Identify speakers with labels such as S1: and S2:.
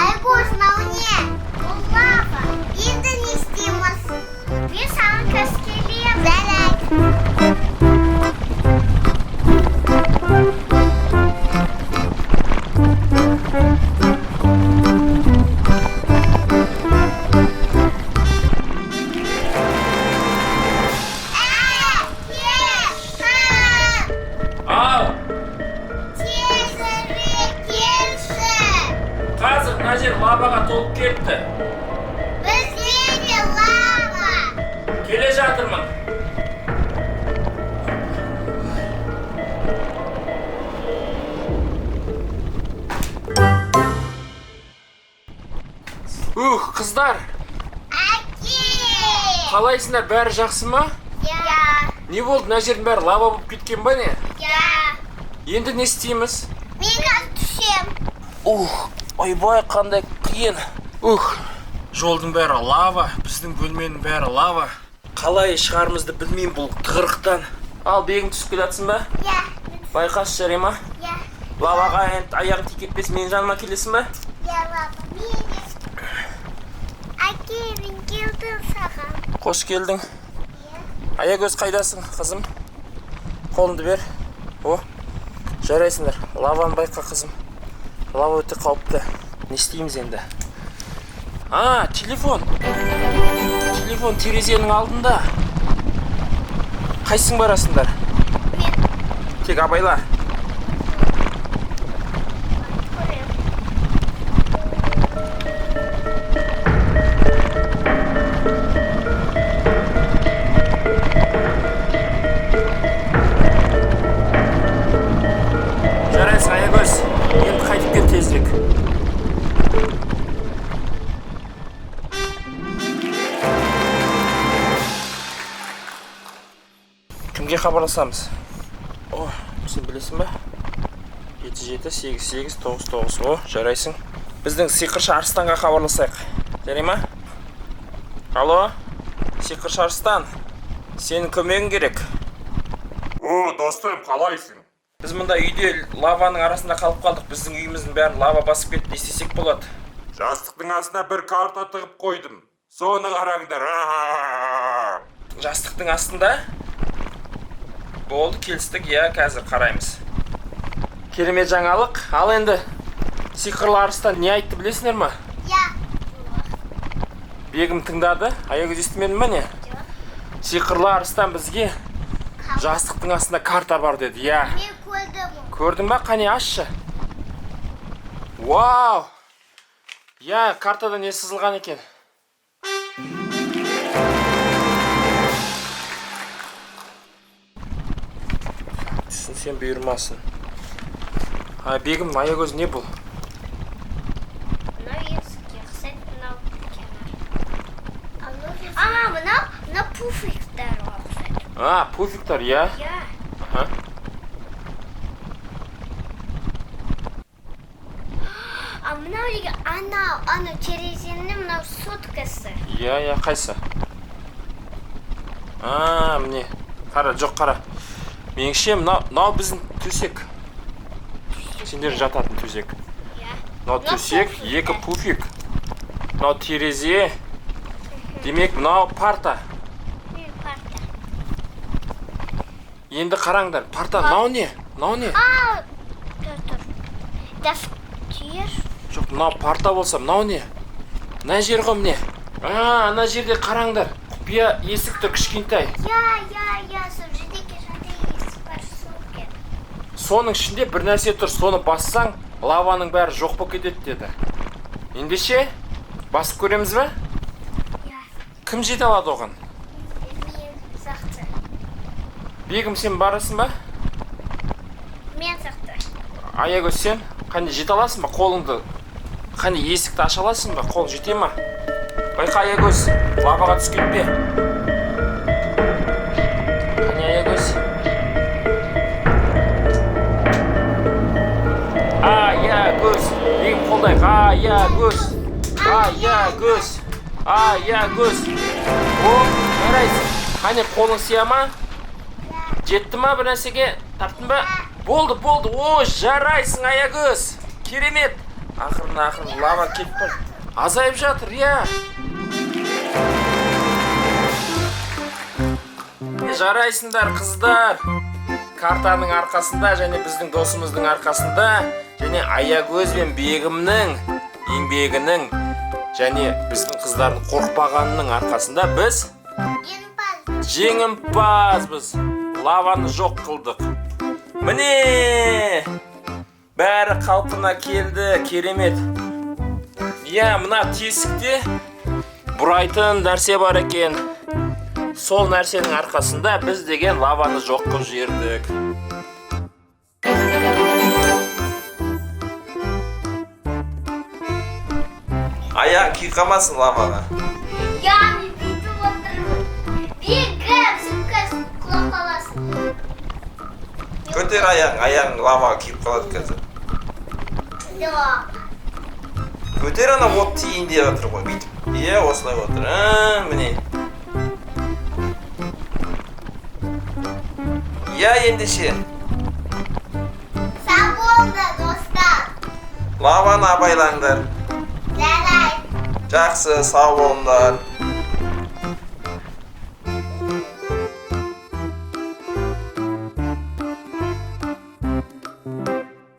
S1: Айгуш, мауне, лава, енді не істейміз? Мен саған кіріс келем.
S2: Қазір мына жер лаваға толып кетті.
S1: Бізде де лава.
S2: Келе жатырмын. Қыздар,
S1: Әке!
S2: қалайсыңдар, бәрі жақсы ма?
S1: Я.
S2: Не болды, мына жердің бәрі лава болып кеткен ба не?
S1: Я.
S2: Енді не істейміз?
S1: Мен қазір түсем.
S2: Ойбай, қандай қиын. Жолдың бәрі лава, біздің бөлменің бәрі лава. Қалай шығарымызды білмеймін бұл тығырықтан. Ал, бегім түсіп келатсың ба?
S1: Я.
S2: Байқасы жарай ма?
S1: Я.
S2: Лаваға аяғын тиіп кетпес, менің жаныма келесің ба?
S1: Я лава. Әке, мен келдім саған.
S2: Қош келдің. Аягөз, қайдасың, қызым? Қолыңды бер. Жарайсыңдар. Лаваны байқа, қызым. Лава өте қауіпті. Не істейміз енді? Телефон. Телефон терезенің алдында. Қайсың барасыңдар?
S1: Мен.
S2: Тек абайла. Жарайсың, Аягөз. Енді қайтып кел тезірек. Кімге хабарласамыз? Сен білесің ба? 778899. Жарайсың. Біздің сиқыршы Арыстанға хабарласайық. Жарай ма? Алло, сиқыршы Арыстан. Сенің көмегің керек.
S3: Достым, қалайсың?
S2: Біз мұнда үйде лаваның арасында қалып қалдық. Біздің үйіміздің бәрін лава басып кетті, не істесек болады?
S3: Жастықтың астына бір карта тығып қойдым. Соны қараңдар.
S2: Жастықтың астында? Болды, келістік, қазір қараймыз. Керемет жаңалық. Ал енді сиқырлы Арыстан не айтты, білесіңдер ма?
S1: Я.
S2: Бегім тыңдады. Аягөз естімедің ба не? Сиқырлы Арыстан бізге жастықтың астында карта бар деді.
S1: Мен көрдім.
S2: Көрдің ба? Қане, ашшы. Вау! Картада не сызылған екен? Түсінсем бұйырмасын. Бегім, Аягөз, не бұл?
S1: Мынау есікке ұқсайды, мынау kenар. Мынау пуфиктер ұқсайды.
S2: Пуфиктер, я?
S1: Я. Мынау деген анау терезенің мынау соткасы.
S2: Я, қайсы? Міне. Қара, жоқ, қара. Меніңше, мынау біздің төсек. Сендер жататын төсек. Мынау төсек, екі пуфик. Мынау терезе. Демек, мынау парта.
S1: Парта.
S2: Енді қараңдар, парта, мынау не? Тұр. Дәфтер.
S1: Жоқ,
S2: мынау парта болса, мынау не? Мына жер ғой міне. Ана жерде қараңдар. Құпия есік тұр, кішкентай.
S1: Сол жерде есік бар, сол.
S2: Соның ішінде бір нәрсе тұр, соны бассаң, лаваның бәрі жоқ болып кетеді деді. Ендеше, басып көреміз ба? Кім жете алады оған?
S1: Мен сақты.
S2: Бегім, сен барасың ба?
S1: Мен сақты.
S2: Аягөз, сен? Қане, жете аласың ба? Қолыңды, қане, есікті аша аласың ба? Қол жете ма? Байқа, Аягөз, лаваға түсіп кетпе. Қане, Аягөз. қимылдайық. Аягөз. Аягөз. Аягөз. О, жарайсың. Қане қолың сия ма? Жетті ма бір нәрсеге? Таптың ба? Болды. О, жарайсың Аягөз. Керемет. Ақырын лава келіп тұр. Азайып жатыр, иә. Жарайсыңдар қыздар. Картаның арқасында және біздің досымыздың арқасында және Аягөз бен Бегімнің еңбегінің және біздің қыздардың қорқпағанының арқасында біз жеңімпазбыз. Лаваны жоқ қылдық. Міне! Бәрі қалпына келді, керемет. Иә, мына тесікте бұрайтын нәрсе бар екен. Сол нәрсенің арқасында біз деген лаваны жоқ қылып жібердік. Аяқ күйқамасын лаваға.
S1: Я не бүйтіп отырмын. Бегім, сүмкіз құлап қаласың.
S2: Көтер аяғың лаваға күйіп қалады қазір. Көтер ана от тиін деп жатыр ғой бүйтіп. Иә, осылай отыр. Міне. Я ендеше.
S1: Сау болды, достар.
S2: Лаваны абайлаңдар.
S1: Жарай.
S2: Жақсы, сау болыңдар.